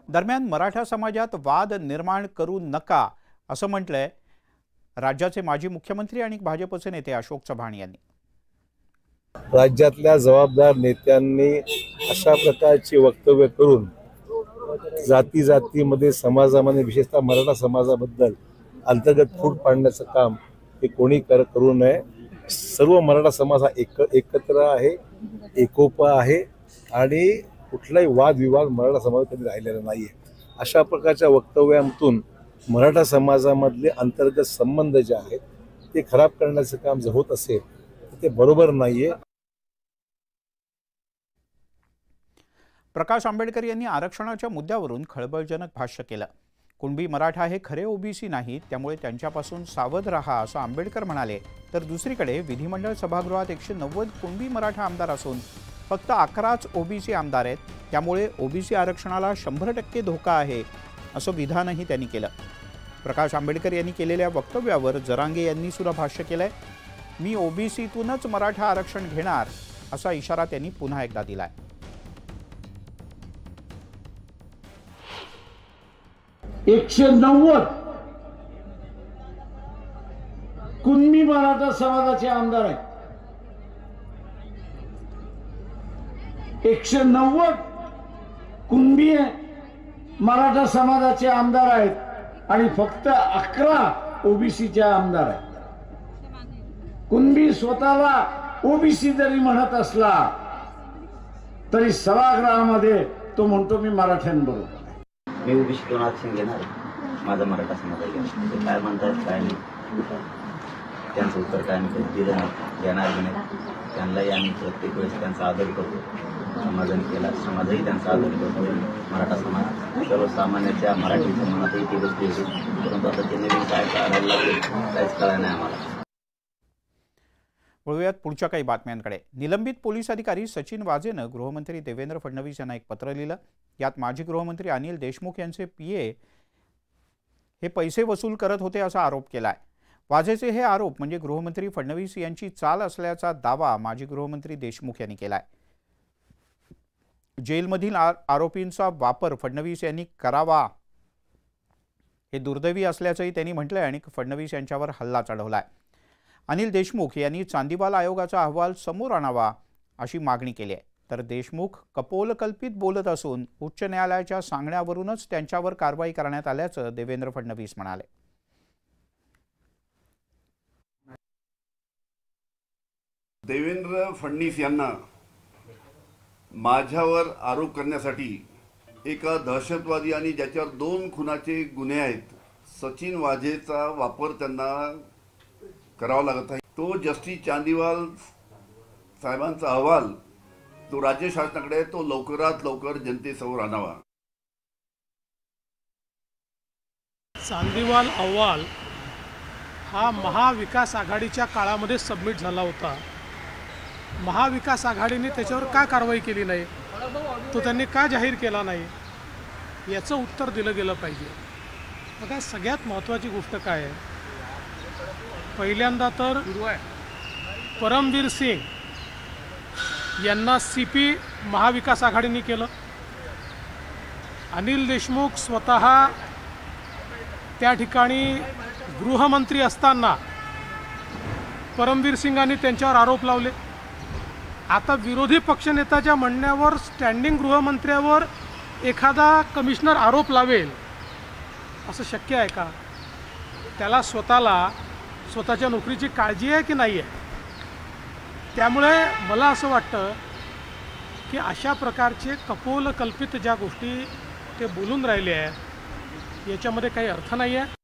दरम्यान मराठा समाजात वाद निर्माण करू नका असं म्हटलंय राज्याचे माजी मुख्यमंत्री आणि भाजपचे नेते अशोक चव्हाण यांनी। राज्यातल्या जबाबदार नेत्यांनी अशा प्रकारची वक्तव्य करून जातीमध्ये समाजामध्ये विशेषतः मराठा समाजाबद्दल अंतर्गत फूट पाडण्याचं काम हे कोणी करू नये। सर्व मराठा समाज हा एकत्र आहे, एकोपा आहे आणि कुठलाही वादविवाद मराठा समाजात कधी राहिलेला नाहीये। अशा प्रकारच्या वक्तव्यातून मराठा समाजामधले अंतर्गत संबंध जे आहेत ते खराब करण्याचं काम जर होत असेल तर ते बरोबर नाहीये। प्रकाश आंबेडकर यांनी आरक्षणाच्या मुद्द्यावरून खळबळजनक भाष्य केलं। कुणबी मराठा हे खरे ओबीसी नाहीत, त्यामुळे त्यांच्यापासून सावध राहा असं आंबेडकर म्हणाले। तर दुसरीकडे विधिमंडळ सभागृहात 190 कुणबी मराठा आमदार असून फक्त 11च ओबीसी आमदार आहेत, त्यामुळे ओबीसी आरक्षणाला 100% धोका आहे असं विधानही त्यांनी केलं। प्रकाश आंबेडकर यांनी केलेल्या वक्तव्यावर जरांगे यांनी सुद्धा भाष्य केलंय। मी ओबीसीतूनच मराठा आरक्षण घेणार असा इशारा त्यांनी पुन्हा एकदा दिलाय। एकशे 90 कुणबी मराठा समाजाचे आमदार आहेत। 190 कुणबी मराठा समाजाचे आमदार आहेत आणि फक्त 11 ओबीसीचे आमदार आहेत। कुणबी स्वतःला ओबीसी जरी म्हणत असला तरी सभागृहामध्ये तो म्हणतो मी मराठ्यांबरोबर। मी ओबीसीतून आरक्षण घेणार, माझा मराठा समाज आहे। ते काय म्हणतात काय नाही, त्यांचं उत्तर काय नाही दिलं नाही, देणार नाही। त्यांनाही आम्ही प्रत्येक वेळेस त्यांचा आदर करतो, समाजाने केला समाजही त्यांचा आदर करतो। मराठा समाज सर्वसामान्याच्या मराठीच्या मनातही ती गोष्ट येते, परंतु आता ते नवीन काय करायला लागले काहीच कळलं नाही आम्हाला। वळूयात पुढच्या काही बातम्यांकडे। निलंबित पोलीस अधिकारी सचिन वाझेनं गृहमंत्री देवेंद्र फडणवीस यांना एक पत्र लिहिलं। यात माजी गृहमंत्री अनिल देशमुख यांचे पीए हे पैसे वसूल करत होते असा आरोप केलाय। वाझेचे हे आरोप म्हणजे गृहमंत्री फडणवीस यांची चाल असल्याचा दावा माजी गृहमंत्री देशमुख यांनी केलाय। जेलमधील आरोपींचा वापर फडणवीस यांनी करावा हे दुर्दैवी असल्याचंही त्यांनी म्हटलंय आणि फडणवीस यांच्यावर हल्ला चढवलाय। अनिल देशमुख यांनी चांदीवाल आयोगाचा अहवाल समोर आणावा अशी मागणी केली आहे। तर देशमुख कपोलकल्पित बोलत असून उच्च न्यायालयाच्या सांगण्यावरूनच त्यांच्यावर कारवाई करण्यात आल्याचं देवेंद्र फडणवीस म्हणाले। देवेंद्र फडणवीस यांना माझ्यावर आरोप करण्यासाठी एका दहशतवादी आणि ज्याच्यावर 2 खुनाचे गुन्हे आहेत सचिन वाझेचा वापर त्यांना करावा लागत आहे। तो जस्टिस चांदीवाल साहेबांचा अहवाल तो राज्य शासनाकडे तो लवकरात लवकर जनतेसमोर आणावा। चांदीवाल अहवाल हा महाविकास आघाडीच्या काळामध्ये सबमिट झाला होता। महाविकास आघाडीने त्याच्यावर का कारवाई केली नाही, तो त्यांनी का जाहीर केला नाही, याचं उत्तर दिलं गेलं पाहिजे। आता सगळ्यात महत्त्वाची गोष्ट काय आहे, पहिल्यांदा तर परमवीर सिंग यांना सीपी महाविकास आघाडीने केलं। अनिल देशमुख स्वतः त्या ठिकाणी गृहमंत्री असताना परमवीर सिंगांनी त्यांच्यावर आरोप लावले। आता विरोधी पक्षनेत्याच्या म्हणण्यावर स्टँडिंग गृहमंत्र्यावर एखादा कमिशनर आरोप लावेल असं शक्य आहे का? त्याला स्वतःच्या नोकरीची काळजी आहे की नाही आहे? त्यामुळे मला असं वाटतं की अशा प्रकारचे कपोलकल्पित ज्या गोष्टी ते बोलून राहिले आहेत याच्यामध्ये काही अर्थ नाही आहे।